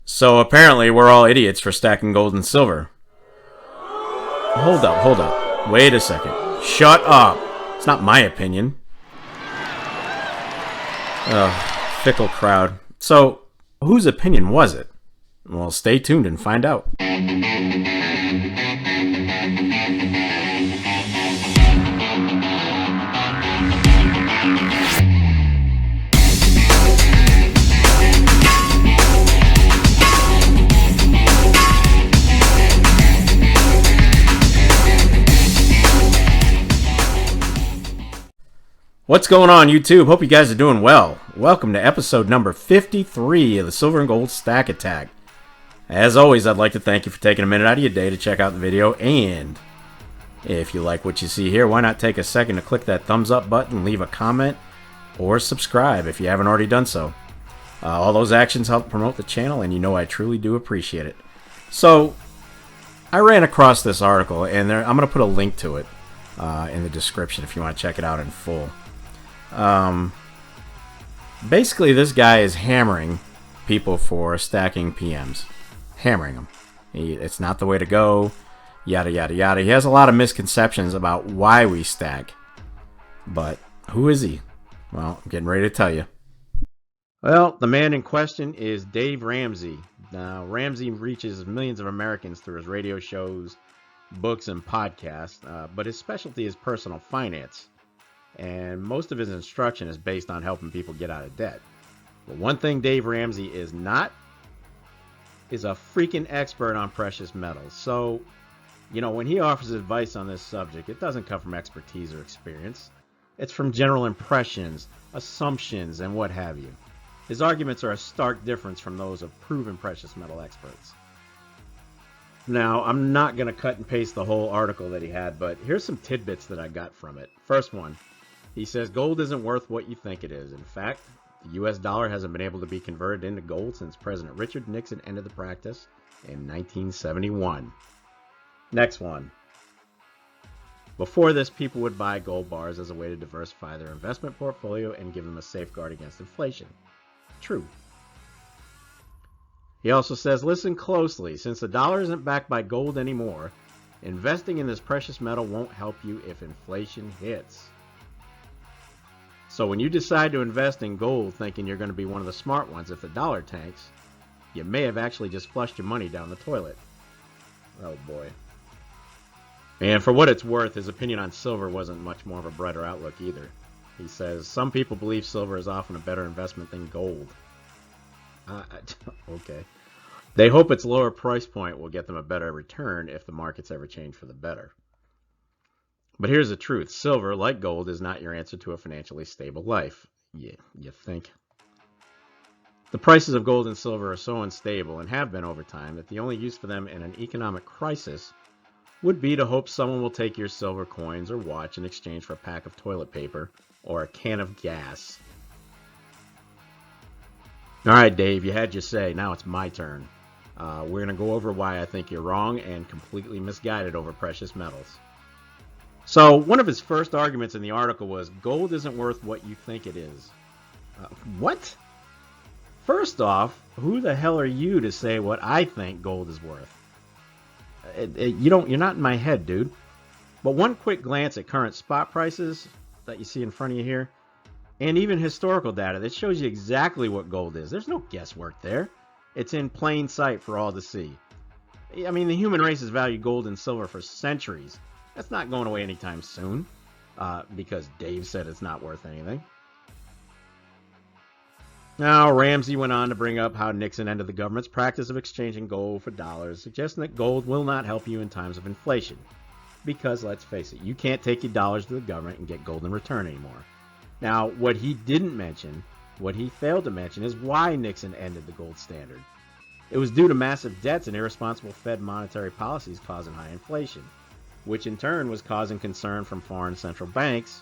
So apparently we're all idiots for stacking gold and silver. Hold up. Wait a second. Shut up. It's not my opinion. Ugh, fickle crowd. So, whose opinion was it? Well, stay tuned and find out. What's going on, YouTube? Hope you guys are doing well. Welcome to episode number 53 of the Silver and Gold Stack Attack. As always, I'd like to thank you for taking a minute out of your day to check out the video, and if you like what you see here, why not take a second to click that thumbs up button, leave a comment, or subscribe if you haven't already done so. All those actions help promote the channel, and you know I truly do appreciate it. So, I ran across this article, and I'm going to put a link to it in the description if you want to check it out in full. Basically, this guy is hammering people for stacking PMs. Hammering them. It's not the way to go. Yada, yada, yada. He has a lot of misconceptions about why we stack. But who is he? Well, I'm getting ready to tell you. Well, the man in question is Dave Ramsey. Now, Ramsey reaches millions of Americans through his radio shows, books, and podcasts. But his specialty is personal finance. And most of his instruction is based on helping people get out of debt. But one thing Dave Ramsey is not is a freaking expert on precious metals. So, you know, when he offers advice on this subject, it doesn't come from expertise or experience. It's from general impressions, assumptions, and what have you. His arguments are a stark difference from those of proven precious metal experts. Now, I'm not going to cut and paste the whole article that he had, but here's some tidbits that I got from it. First one. He says gold isn't worth what you think it is. In fact, the U.S. dollar hasn't been able to be converted into gold since President Richard Nixon ended the practice in 1971. Next one. Before this, people would buy gold bars as a way to diversify their investment portfolio and give them a safeguard against inflation. True. He also says, listen closely. Since the dollar isn't backed by gold anymore, investing in this precious metal won't help you if inflation hits. So when you decide to invest in gold thinking you're going to be one of the smart ones if the dollar tanks, you may have actually just flushed your money down the toilet. Oh boy. And for what it's worth, his opinion on silver wasn't much more of a brighter outlook either. He says, some people believe silver is often a better investment than gold. Okay. They hope its lower price point will get them a better return if the markets ever change for the better. But here's the truth. Silver, like gold, is not your answer to a financially stable life. Yeah, you think? The prices of gold and silver are so unstable and have been over time that the only use for them in an economic crisis would be to hope someone will take your silver coins or watch in exchange for a pack of toilet paper or a can of gas. All right, Dave, you had your say. Now it's my turn. We're going to go over why I think you're wrong and completely misguided over precious metals. So one of his first arguments in the article was gold isn't worth what you think it is. What? First off, who the hell are you to say what I think gold is worth? You're not in my head, dude. But one quick glance at current spot prices that you see in front of you here, and even historical data, that shows you exactly what gold is. There's no guesswork there. It's in plain sight for all to see. I mean, the human race has valued gold and silver for centuries. That's not going away anytime soon, because Dave said it's not worth anything. Now, Ramsey went on to bring up how Nixon ended the government's practice of exchanging gold for dollars, suggesting that gold will not help you in times of inflation. Because, let's face it, you can't take your dollars to the government and get gold in return anymore. Now, what he didn't mention, what he failed to mention, is why Nixon ended the gold standard. It was due to massive debts and irresponsible Fed monetary policies causing high inflation, which in turn was causing concern from foreign central banks,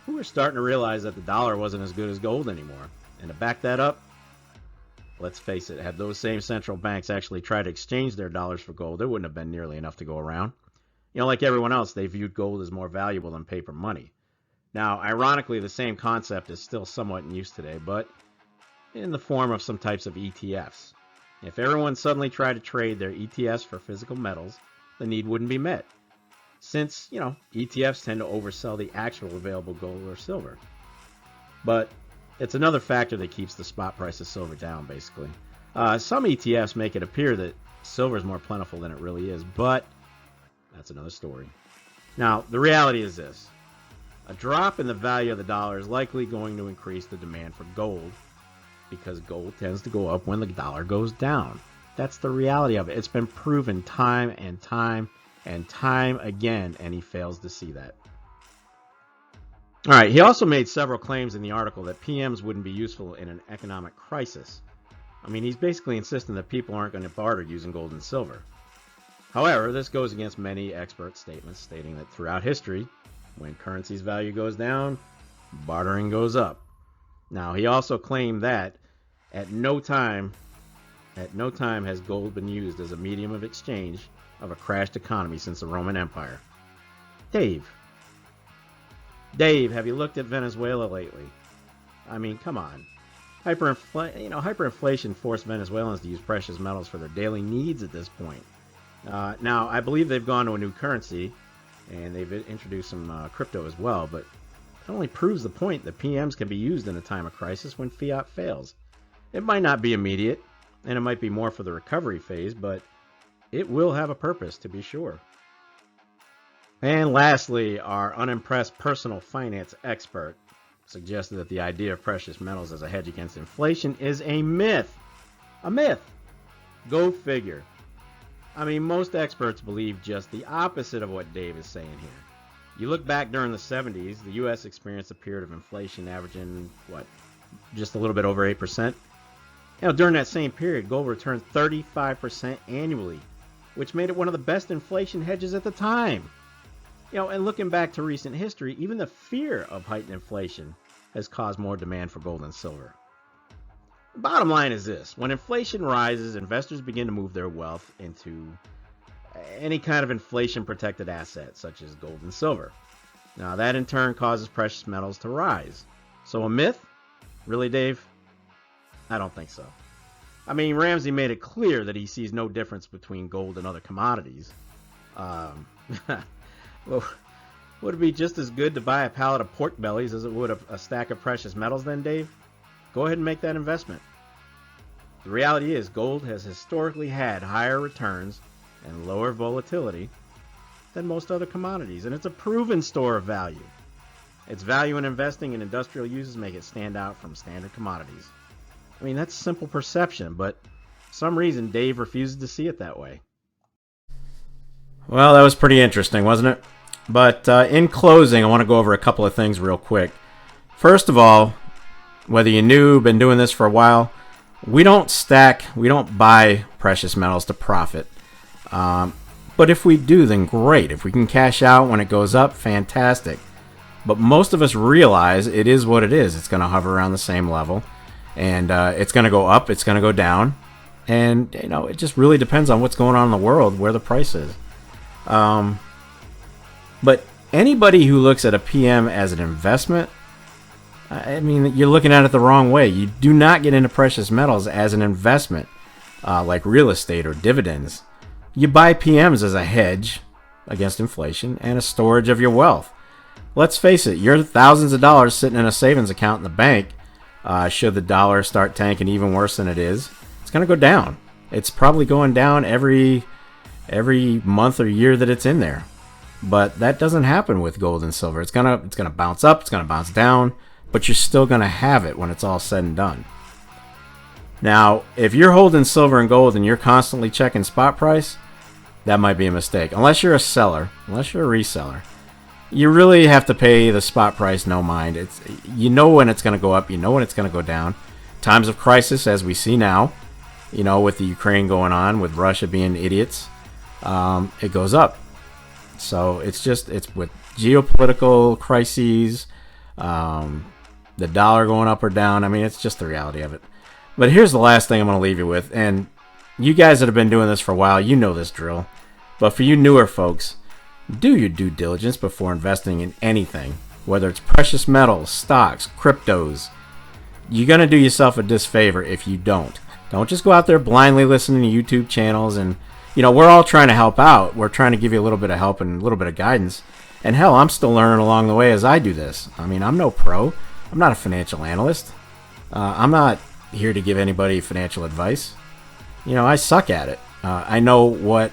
who were starting to realize that the dollar wasn't as good as gold anymore. And to back that up, let's face it, had those same central banks actually tried to exchange their dollars for gold, there wouldn't have been nearly enough to go around. Like everyone else, they viewed gold as more valuable than paper money. Now, ironically, the same concept is still somewhat in use today, but in the form of some types of ETFs. If everyone suddenly tried to trade their ETFs for physical metals, the need wouldn't be met, since, ETFs tend to oversell the actual available gold or silver. But it's another factor that keeps the spot price of silver down, basically. Some ETFs make it appear that silver is more plentiful than it really is, but that's another story. Now, the reality is this. A drop in the value of the dollar is likely going to increase the demand for gold, because gold tends to go up when the dollar goes down. That's the reality of it. It's been proven time and time and time again, and he fails to see that. All right, he also made several claims in the article that PMs wouldn't be useful in an economic crisis. He's basically insisting that people aren't going to barter using gold and silver. However, this goes against many expert statements stating that throughout history, when currency's value goes down, bartering goes up. Now, he also claimed that at no time has gold been used as a medium of exchange of a crashed economy since the Roman Empire. Dave, have you looked at Venezuela lately? Come on. Hyperinflation forced Venezuelans to use precious metals for their daily needs at this point. Now, I believe they've gone to a new currency, and they've introduced some crypto as well, but it only proves the point that PMs can be used in a time of crisis when fiat fails. It might not be immediate, and it might be more for the recovery phase, but it will have a purpose, to be sure. And lastly, our unimpressed personal finance expert suggested that the idea of precious metals as a hedge against inflation is a myth. A myth! Go figure. Most experts believe just the opposite of what Dave is saying here. You look back during the 70s, the U.S. experienced a period of inflation averaging, just a little bit over 8%. During that same period, gold returned 35% annually, which made it one of the best inflation hedges at the time. And looking back to recent history, even the fear of heightened inflation has caused more demand for gold and silver. The bottom line is this. When inflation rises, investors begin to move their wealth into any kind of inflation-protected asset, such as gold and silver. Now, that in turn causes precious metals to rise. So a myth? Really, Dave? I don't think so. Ramsey made it clear that he sees no difference between gold and other commodities. Well, would it be just as good to buy a pallet of pork bellies as it would a stack of precious metals then, Dave? Go ahead and make that investment. The reality is gold has historically had higher returns and lower volatility than most other commodities, and it's a proven store of value. Its value in investing in industrial uses make it stand out from standard commodities. That's simple perception, but for some reason Dave refuses to see it that way. Well, that was pretty interesting, wasn't it? But in closing, I want to go over a couple of things real quick. First of all, whether you knew, been doing this for a while, we don't buy precious metals to profit. But if we do, then great. If we can cash out when it goes up, fantastic. But most of us realize it is what it is. It's going to hover around the same level. And it's going to go up, it's going to go down. And, it just really depends on what's going on in the world, where the price is. But anybody who looks at a PM as an investment, you're looking at it the wrong way. You do not get into precious metals as an investment, like real estate or dividends. You buy PMs as a hedge against inflation and a storage of your wealth. Let's face it, your thousands of dollars sitting in a savings account in the bank, should the dollar start tanking even worse than it is, it's going to go down. It's probably going down every month or year that it's in there. But that doesn't happen with gold and silver. It's gonna bounce up, it's gonna bounce down, but you're still gonna have it when it's all said and done. Now, if you're holding silver and gold and you're constantly checking spot price, that might be a mistake. Unless you're a seller, unless you're a reseller, you really have to pay the spot price no mind. When it's gonna go up, when it's gonna go down. Times of crisis, as we see now, with the Ukraine going on, with Russia being idiots, it goes up. So it's with geopolitical crises, the dollar going up or down. It's just the reality of it. But here's the last thing I'm going to leave you with, and you guys that have been doing this for a while, you know this drill. But for you newer folks, do your due diligence before investing in anything, whether it's precious metals, stocks, cryptos. You're going to do yourself a disfavor if you don't. Don't just go out there blindly listening to YouTube channels. And, we're all trying to help out. We're trying to give you a little bit of help and a little bit of guidance. And hell, I'm still learning along the way as I do this. I mean, I'm no pro. I'm not a financial analyst. I'm not here to give anybody financial advice. I suck at it. I know what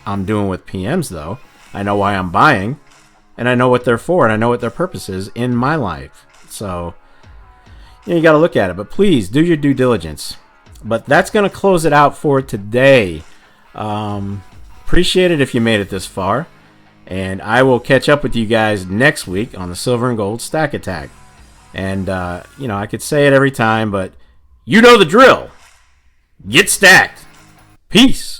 I'm doing with PMs, though. I know why I'm buying, and I know what they're for, and I know what their purpose is in my life. So, you got to look at it. But please, do your due diligence. But that's going to close it out for today. Appreciate it if you made it this far. And I will catch up with you guys next week on the Silver and Gold Stack Attack. And, I could say it every time, but you know the drill. Get stacked. Peace.